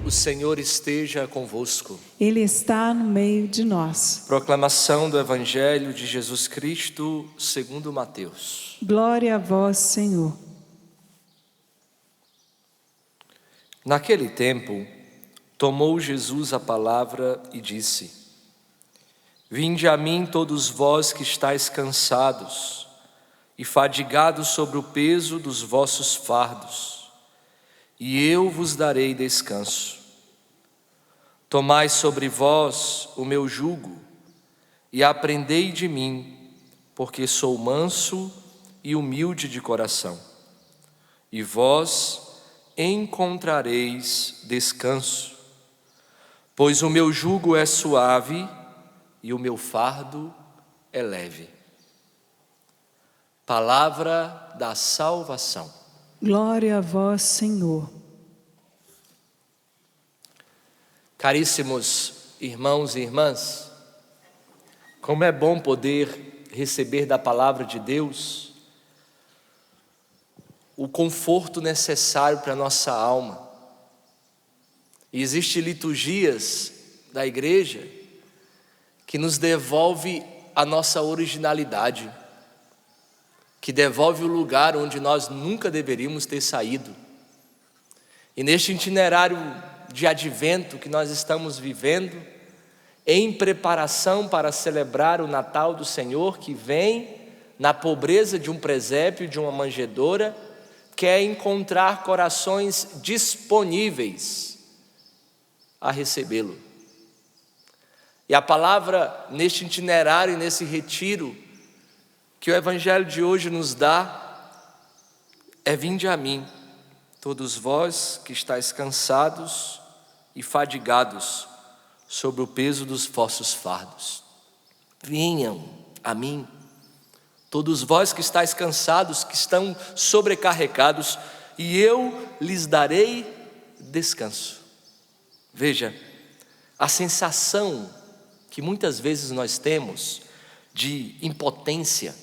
O Senhor esteja convosco. Ele está no meio de nós. Proclamação do Evangelho de Jesus Cristo segundo Mateus. Glória a vós, Senhor. Naquele tempo, tomou Jesus a palavra e disse: Vinde a mim todos vós que estáis cansados e fadigados sobre o peso dos vossos fardos, e eu vos darei descanso. Tomai sobre vós o meu jugo e aprendei de mim, porque sou manso e humilde de coração, e vós encontrareis descanso, pois o meu jugo é suave e o meu fardo é leve. Palavra da salvação. Glória a vós, Senhor. Caríssimos irmãos e irmãs, como é bom poder receber da palavra de Deus o conforto necessário para a nossa alma. E existem liturgias da igreja que nos devolve a nossa originalidade, que devolve o lugar onde nós nunca deveríamos ter saído. E neste itinerário de advento que nós estamos vivendo, em preparação para celebrar o Natal do Senhor, que vem na pobreza de um presépio, de uma manjedoura, quer encontrar corações disponíveis a recebê-lo. E a palavra neste itinerário, nesse retiro, que o Evangelho de hoje nos dá, é: vinde a mim, todos vós que estáis cansados e fadigados sobre o peso dos vossos fardos. Venham a mim, todos vós que estáis cansados, que estão sobrecarregados, e eu lhes darei descanso. Veja, a sensação que muitas vezes nós temos de impotência,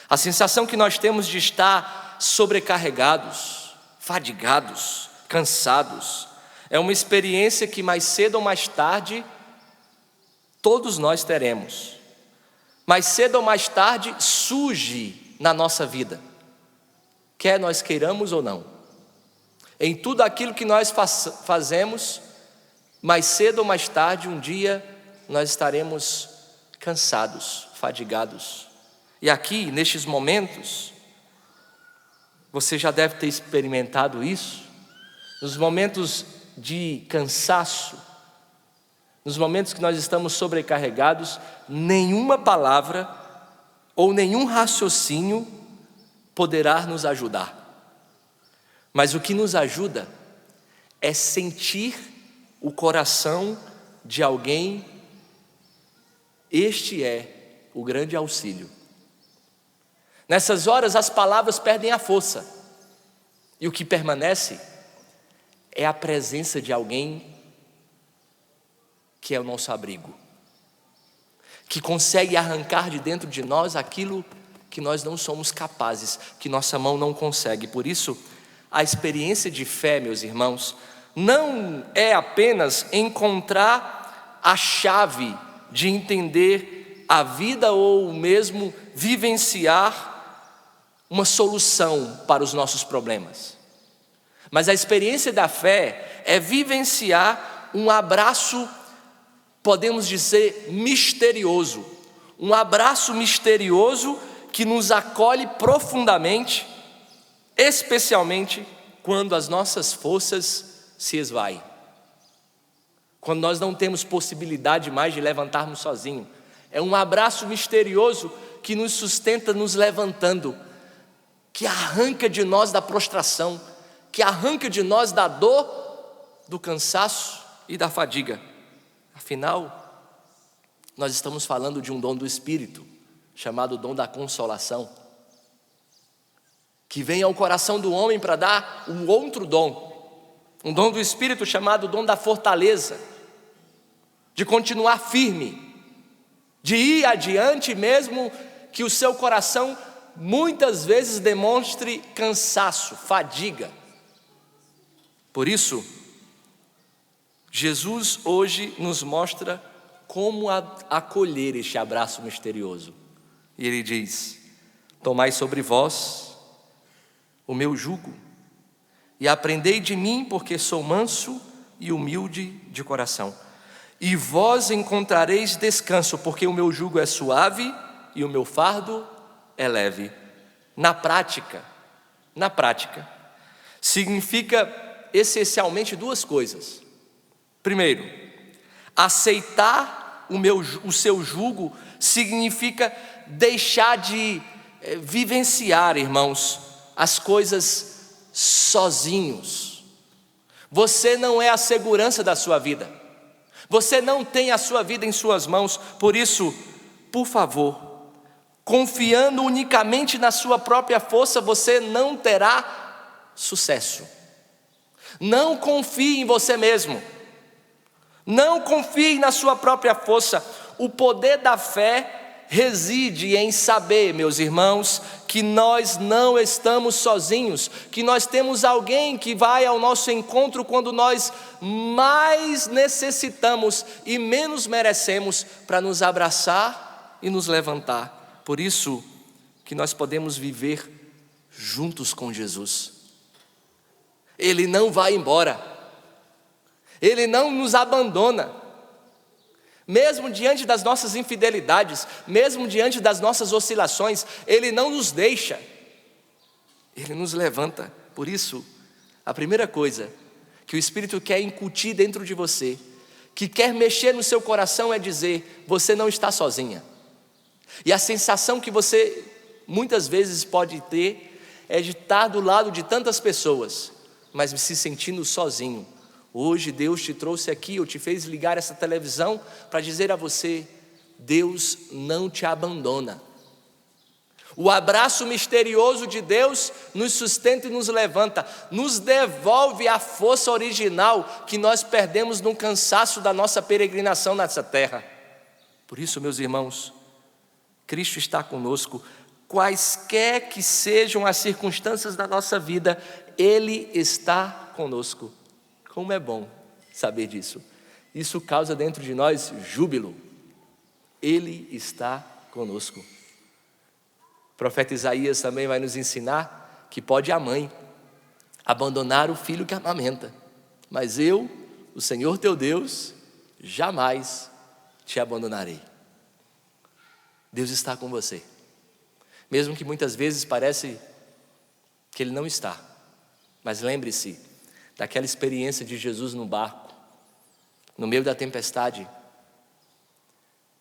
a sensação que nós temos de estar sobrecarregados, fadigados, cansados, é uma experiência que mais cedo ou mais tarde todos nós teremos. Mais cedo ou mais tarde surge na nossa vida, quer nós queiramos ou não. Em tudo aquilo que nós fazemos, mais cedo ou mais tarde, um dia, nós estaremos cansados, fadigados. E aqui, nestes momentos, você já deve ter experimentado isso, nos momentos de cansaço, nos momentos que nós estamos sobrecarregados, nenhuma palavra ou nenhum raciocínio poderá nos ajudar. Mas o que nos ajuda é sentir o coração de alguém. Este é o grande auxílio. Nessas horas as palavras perdem a força, e o que permanece é a presença de alguém que é o nosso abrigo, que consegue arrancar de dentro de nós aquilo que nós não somos capazes, que nossa mão não consegue. Por isso, a experiência de fé, meus irmãos, não é apenas encontrar a chave de entender a vida ou mesmo vivenciar uma solução para os nossos problemas. Mas a experiência da fé é vivenciar um abraço, podemos dizer, misterioso. Um abraço misterioso que nos acolhe profundamente, especialmente quando as nossas forças se esvaem. Quando nós não temos possibilidade mais de levantarmos sozinhos. É um abraço misterioso que nos sustenta nos levantando, que arranca de nós da prostração, que arranca de nós da dor, do cansaço e da fadiga. Afinal, nós estamos falando de um dom do Espírito, chamado dom da consolação, que vem ao coração do homem para dar um outro dom, um dom do Espírito chamado dom da fortaleza, de continuar firme, de ir adiante mesmo que o seu coração muitas vezes demonstre cansaço, fadiga. Por isso, Jesus hoje nos mostra como acolher este abraço misterioso. E ele diz: tomai sobre vós o meu jugo e aprendei de mim, porque sou manso e humilde de coração. E vós encontrareis descanso, porque o meu jugo é suave e o meu fardo é leve. Na prática, significa essencialmente duas coisas. Primeiro, aceitar o seu jugo significa deixar de vivenciar, irmãos, as coisas sozinhos. Você não é a segurança da sua vida. Você não tem a sua vida em suas mãos. Por isso, por favor, confiando unicamente na sua própria força, você não terá sucesso. Não confie em você mesmo. Não confie na sua própria força. O poder da fé reside em saber, meus irmãos, que nós não estamos sozinhos, que nós temos alguém que vai ao nosso encontro quando nós mais necessitamos e menos merecemos, para nos abraçar e nos levantar. Por isso que nós podemos viver juntos com Jesus. Ele não vai embora. Ele não nos abandona. Mesmo diante das nossas infidelidades, mesmo diante das nossas oscilações, Ele não nos deixa. Ele nos levanta. Por isso, a primeira coisa que o Espírito quer incutir dentro de você, que quer mexer no seu coração, é dizer: você não está sozinha. E a sensação que você muitas vezes pode ter é de estar do lado de tantas pessoas, mas se sentindo sozinho. Hoje Deus te trouxe aqui, ou te fez ligar essa televisão para dizer a você: Deus não te abandona. O abraço misterioso de Deus nos sustenta e nos levanta, nos devolve a força original que nós perdemos no cansaço da nossa peregrinação nessa terra. Por isso, meus irmãos, Cristo está conosco, quaisquer que sejam as circunstâncias da nossa vida, Ele está conosco. Como é bom saber disso. Isso causa dentro de nós júbilo. Ele está conosco. O profeta Isaías também vai nos ensinar que pode a mãe abandonar o filho que amamenta, mas eu, o Senhor teu Deus, jamais te abandonarei. Deus está com você, mesmo que muitas vezes parece que Ele não está. Mas lembre-se daquela experiência de Jesus no barco, no meio da tempestade.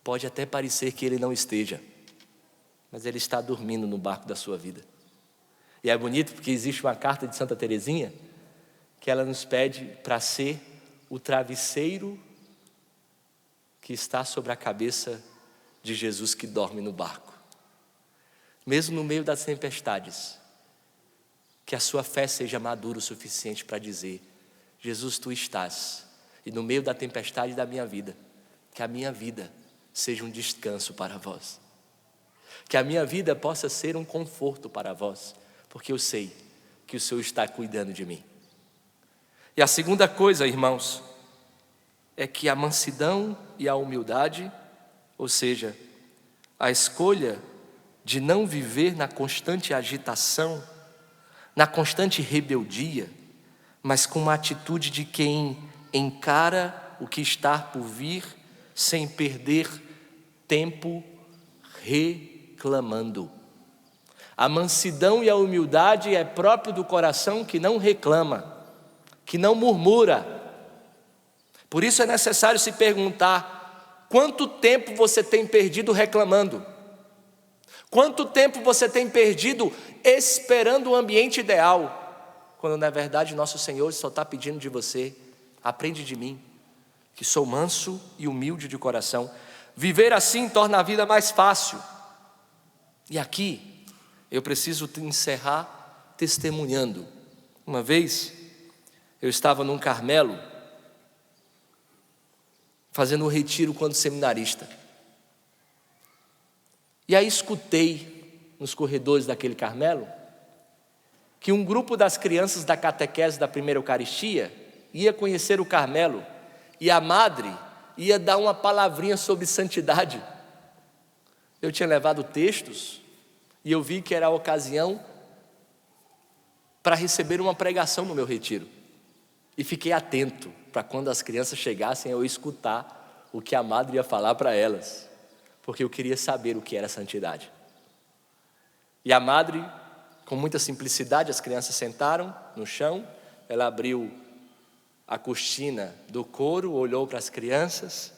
Pode até parecer que Ele não esteja, mas Ele está dormindo no barco da sua vida. E é bonito porque existe uma carta de Santa Teresinha, que ela nos pede para ser o travesseiro que está sobre a cabeça de Jesus que dorme no barco. Mesmo no meio das tempestades, que a sua fé seja madura o suficiente para dizer: Jesus, tu estás, e no meio da tempestade da minha vida, que a minha vida seja um descanso para vós, que a minha vida possa ser um conforto para vós, porque eu sei que o Senhor está cuidando de mim. E a segunda coisa, irmãos, é que a mansidão e a humildade, ou seja, a escolha de não viver na constante agitação, na constante rebeldia, mas com uma atitude de quem encara o que está por vir, sem perder tempo reclamando. A mansidão e a humildade é próprio do coração que não reclama, que não murmura. Por isso é necessário se perguntar: quanto tempo você tem perdido reclamando? Quanto tempo você tem perdido esperando o ambiente ideal, quando na verdade nosso Senhor só está pedindo de você: aprende de mim, que sou manso e humilde de coração. Viver assim torna a vida mais fácil. E aqui eu preciso encerrar testemunhando. Uma vez eu estava num Carmelo, fazendo um retiro quando seminarista. E aí escutei nos corredores daquele Carmelo que um grupo das crianças da catequese da primeira Eucaristia ia conhecer o Carmelo e a madre ia dar uma palavrinha sobre santidade. Eu tinha levado textos e eu vi que era a ocasião para receber uma pregação no meu retiro. E fiquei atento para quando as crianças chegassem eu escutar o que a madre ia falar para elas, porque eu queria saber o que era santidade. E a madre, com muita simplicidade, as crianças sentaram no chão, ela abriu a cortina do coro, olhou para as crianças,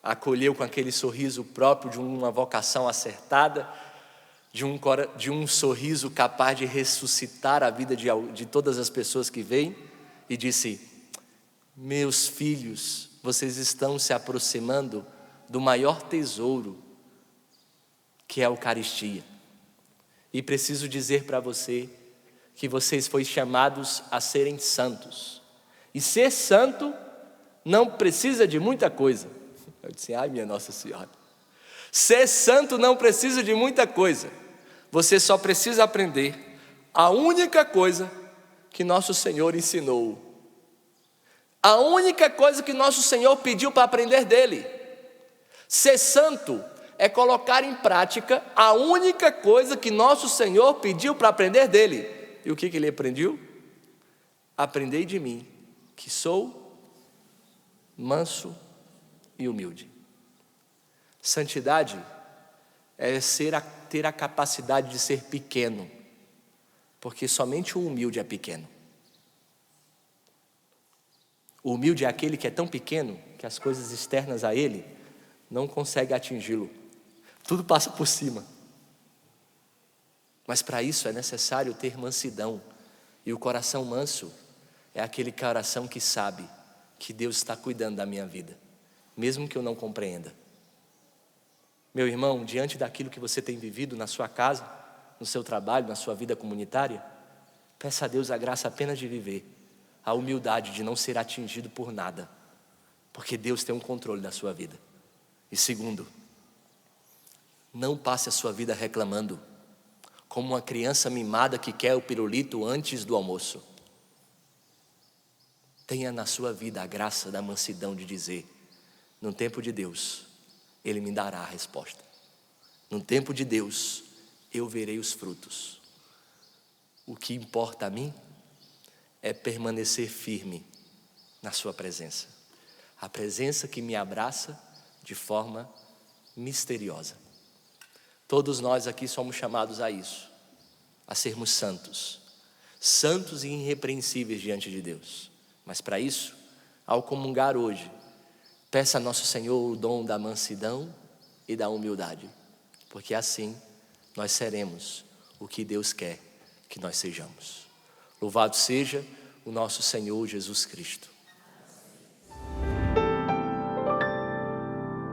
acolheu com aquele sorriso próprio de uma vocação acertada, de um sorriso capaz de ressuscitar a vida de todas as pessoas que vêm, e disse: meus filhos, vocês estão se aproximando do maior tesouro, que é a Eucaristia. E preciso dizer para você que vocês foram chamados a serem santos. E ser santo não precisa de muita coisa. Eu disse: ai, minha Nossa Senhora. Ser santo não precisa de muita coisa. Você só precisa aprender a única coisa que nosso Senhor ensinou. A única coisa que nosso Senhor pediu para aprender dele. Ser santo é colocar em prática a única coisa que nosso Senhor pediu para aprender dele. E o que ele aprendeu? Aprendei de mim, que sou manso e humilde. Santidade é ter a capacidade de ser pequeno, porque somente o humilde é pequeno. O humilde é aquele que é tão pequeno que as coisas externas a ele não conseguem atingi-lo. Tudo passa por cima. Mas para isso é necessário ter mansidão. E o coração manso é aquele coração que sabe que Deus está cuidando da minha vida, mesmo que eu não compreenda. Meu irmão, diante daquilo que você tem vivido na sua casa, no seu trabalho, na sua vida comunitária, peça a Deus a graça apenas de viver, a humildade de não ser atingido por nada, porque Deus tem um controle da sua vida. E segundo, não passe a sua vida reclamando, como uma criança mimada que quer o pirulito antes do almoço. Tenha na sua vida a graça da mansidão de dizer: no tempo de Deus, Ele me dará a resposta. No tempo de Deus, eu verei os frutos. O que importa a mim é permanecer firme na sua presença. A presença que me abraça de forma misteriosa. Todos nós aqui somos chamados a isso, a sermos santos. Santos e irrepreensíveis diante de Deus. Mas para isso, ao comungar hoje, peça a nosso Senhor o dom da mansidão e da humildade, porque assim nós seremos o que Deus quer que nós sejamos. Louvado seja o nosso Senhor Jesus Cristo.